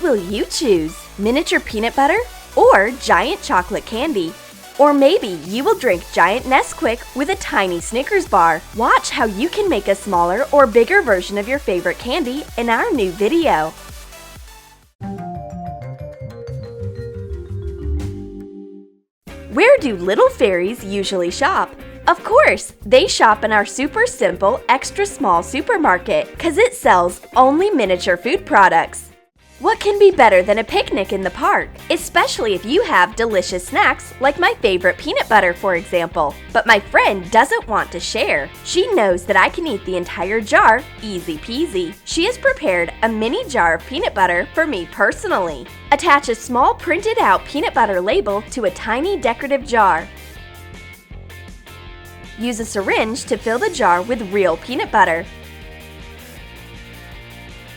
will you choose? Miniature peanut butter or giant chocolate candy? Or maybe you will drink giant Nesquik with a tiny Snickers bar. Watch how you can make a smaller or bigger version of your favorite candy in our new video. Where do little fairies usually shop? Of course, they shop in our super simple, extra small supermarket because it sells only miniature food products. What can be better than a picnic in the park, especially if you have delicious snacks like my favorite peanut butter, for example. But my friend doesn't want to share. She knows that I can eat the entire jar easy peasy. She has prepared a mini jar of peanut butter for me personally. Attach a small printed out peanut butter label to a tiny decorative jar. Use a syringe to fill the jar with real peanut butter.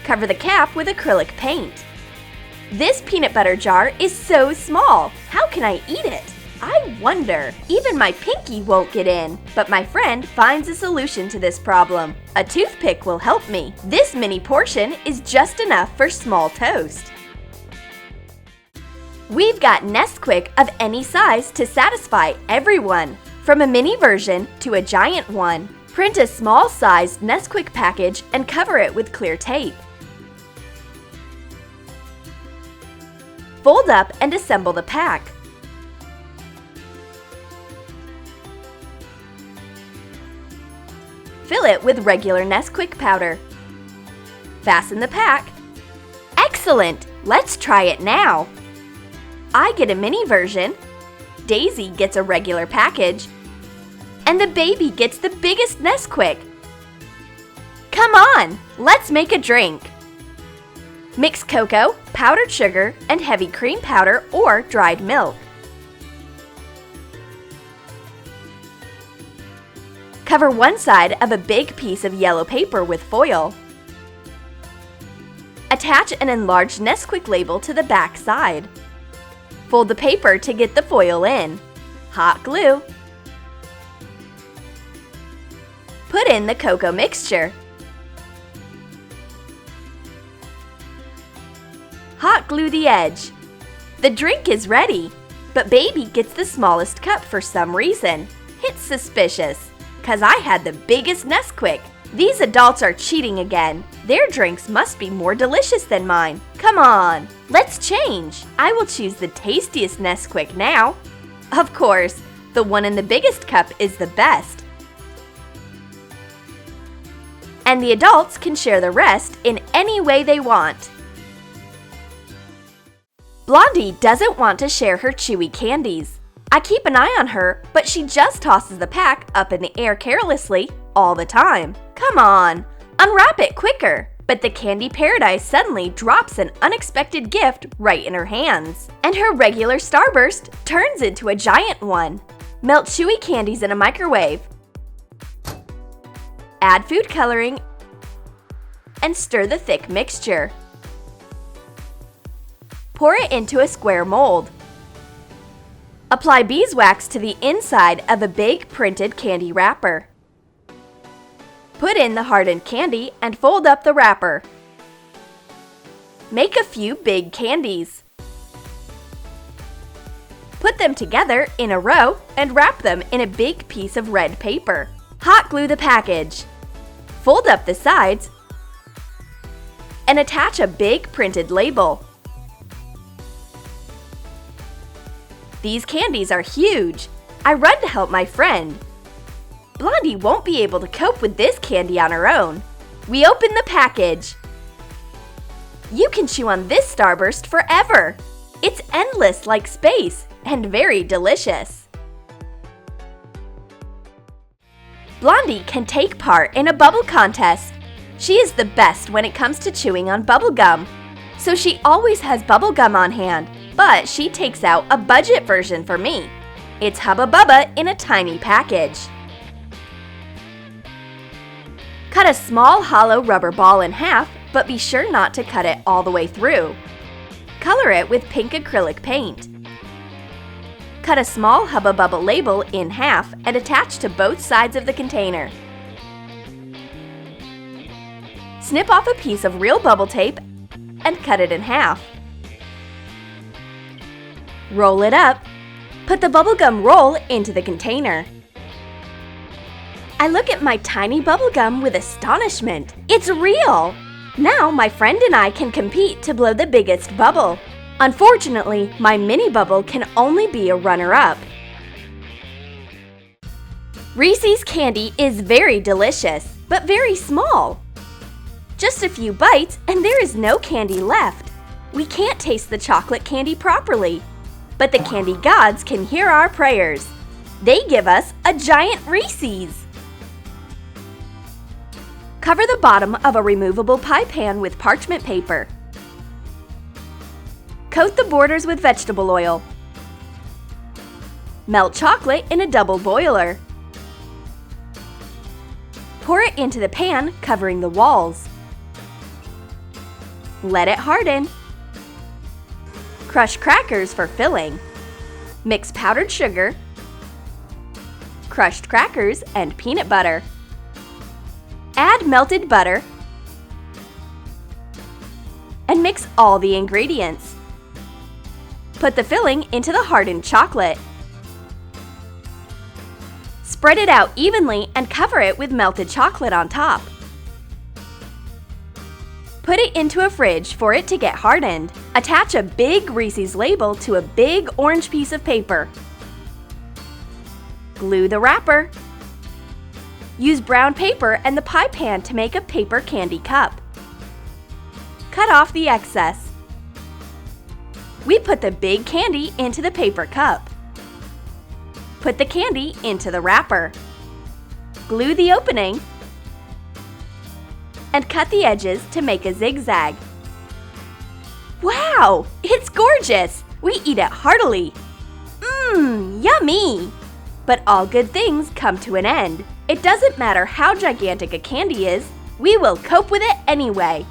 Cover the cap with acrylic paint. This peanut butter jar is so small. How can I eat it? I wonder. Even my pinky won't get in. But my friend finds a solution to this problem. A toothpick will help me. This mini portion is just enough for small toast. We've got Nesquik of any size to satisfy everyone. From a mini version to a giant one. Print a small-sized Nesquik package and cover it with clear tape. Fold up and assemble the pack. Fill it with regular Nesquik powder. Fasten the pack. Excellent! Let's try it now. I get a mini version, Daisy gets a regular package, and the baby gets the biggest Nesquik. Come on, let's make a drink. Mix cocoa, powdered sugar, and heavy cream powder or dried milk. Cover one side of a big piece of yellow paper with foil. Attach an enlarged Nesquik label to the back side. Fold the paper to get the foil in. Hot glue. Put in the cocoa mixture. Hot glue the edge. The drink is ready, but baby gets the smallest cup for some reason. It's suspicious, 'cause I had the biggest Nesquik. These adults are cheating again. Their drinks must be more delicious than mine. Come on, let's change. I will choose the tastiest Nesquik now. Of course, the one in the biggest cup is the best. And the adults can share the rest in any way they want. Blondie doesn't want to share her Chewy candies. I keep an eye on her, but she just tosses the pack up in the air carelessly all the time. Come on, unwrap it quicker. But the candy paradise suddenly drops an unexpected gift right in her hands. And her regular Starburst turns into a giant one. Melt Chewy candies in a microwave. Add food coloring and stir the thick mixture. Pour it into a square mold. Apply beeswax to the inside of a big printed candy wrapper. Put in the hardened candy and fold up the wrapper. Make a few big candies. Put them together in a row and wrap them in a big piece of red paper. Hot glue the package. Fold up the sides and attach a big printed label. These candies are huge. I run to help my friend. Blondie won't be able to cope with this candy on her own. We open the package. You can chew on this Starburst forever. It's endless like space and very delicious. Blondie can take part in a bubble contest. She is the best when it comes to chewing on bubble gum. So she always has bubble gum on hand, but she takes out a budget version for me. It's Hubba Bubba in a tiny package. Cut a small hollow rubber ball in half, but be sure not to cut it all the way through. Color it with pink acrylic paint. Cut a small Hubba Bubba label in half and attach to both sides of the container. Snip off a piece of real bubble tape and cut it in half. Roll it up. Put the bubblegum roll into the container. I look at my tiny bubblegum with astonishment. It's real! Now my friend and I can compete to blow the biggest bubble. Unfortunately, my mini bubble can only be a runner-up. Reese's candy is very delicious, but very small. Just a few bites and there is no candy left. We can't taste the chocolate candy properly. But the candy gods can hear our prayers. They give us a giant Reese's. Cover the bottom of a removable pie pan with parchment paper. Coat the borders with vegetable oil. Melt chocolate in a double boiler. Pour it into the pan, covering the walls. Let it harden. Crush crackers for filling. Mix powdered sugar, crushed crackers, and peanut butter. Add melted butter and mix all the ingredients. Put the filling into the hardened chocolate. Spread it out evenly and cover it with melted chocolate on top. Put it into a fridge for it to get hardened. Attach a big Reese's label to a big orange piece of paper. Glue the wrapper. Use brown paper and the pie pan to make a paper candy cup. Cut off the excess. We put the big candy into the paper cup. Put the candy into the wrapper. Glue the opening and cut the edges to make a zigzag. Wow! It's gorgeous! We eat it heartily. Mmm, yummy! But all good things come to an end. It doesn't matter how gigantic a candy is, we will cope with it anyway.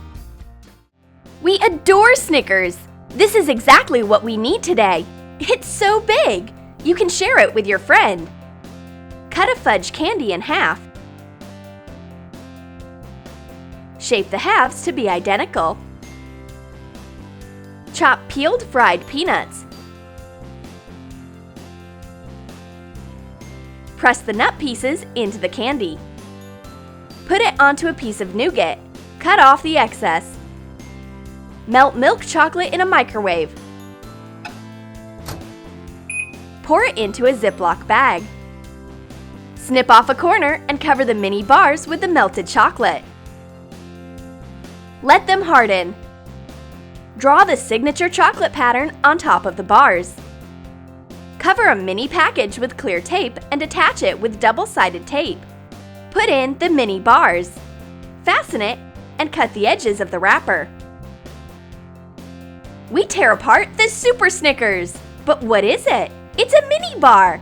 We adore Snickers! This is exactly what we need today. It's so big! You can share it with your friend. Cut a fudge candy in half. Shape the halves to be identical. Chop peeled fried peanuts. Press the nut pieces into the candy. Put it onto a piece of nougat. Cut off the excess. Melt milk chocolate in a microwave. Pour it into a Ziploc bag. Snip off a corner and cover the mini bars with the melted chocolate. Let them harden. Draw the signature chocolate pattern on top of the bars. Cover a mini package with clear tape and attach it with double-sided tape. Put in the mini bars. Fasten it and cut the edges of the wrapper. We tear apart the Super Snickers! But what is it? It's a mini bar!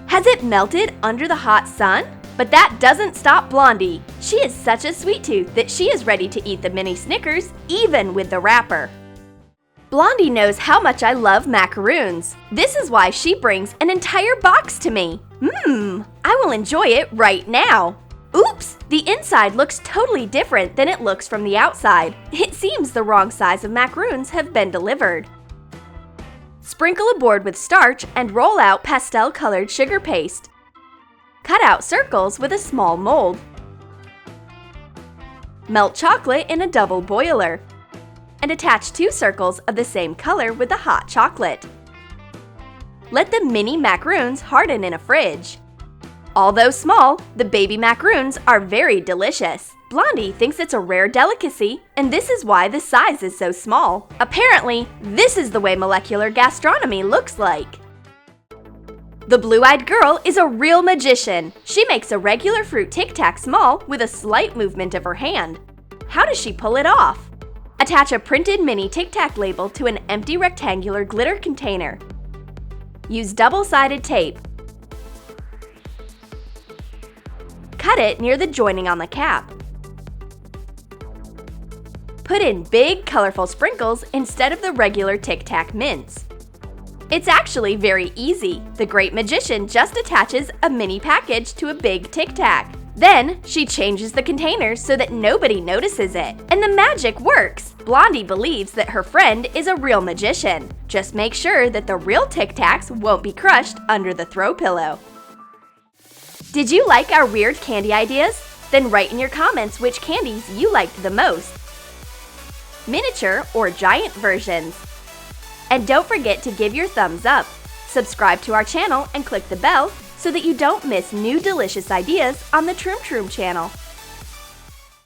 Has it melted under the hot sun? But that doesn't stop Blondie. She is such a sweet tooth that she is ready to eat the mini Snickers, even with the wrapper. Blondie knows how much I love macaroons. This is why she brings an entire box to me. I will enjoy it right now. Oops, the inside looks totally different than it looks from the outside. It seems the wrong size of macaroons have been delivered. Sprinkle a board with starch and roll out pastel-colored sugar paste. Cut out circles with a small mold. Melt chocolate in a double boiler. And attach 2 circles of the same color with the hot chocolate. Let the mini macaroons harden in a fridge. Although small, the baby macaroons are very delicious. Blondie thinks it's a rare delicacy, and this is why the size is so small. Apparently, this is the way molecular gastronomy looks like. The blue-eyed girl is a real magician. She makes a regular fruit Tic Tac small with a slight movement of her hand. How does she pull it off? Attach a printed mini Tic Tac label to an empty rectangular glitter container. Use double-sided tape. Cut it near the joining on the cap. Put in big, colorful sprinkles instead of the regular Tic Tac mints. It's actually very easy. The great magician just attaches a mini package to a big Tic Tac. Then, she changes the containers so that nobody notices it. And the magic works! Blondie believes that her friend is a real magician. Just make sure that the real Tic Tacs won't be crushed under the throw pillow. Did you like our weird candy ideas? Then write in your comments which candies you liked the most. Miniature or giant versions. And don't forget to give your thumbs up. Subscribe to our channel and click the bell so that you don't miss new delicious ideas on the Troom Troom channel.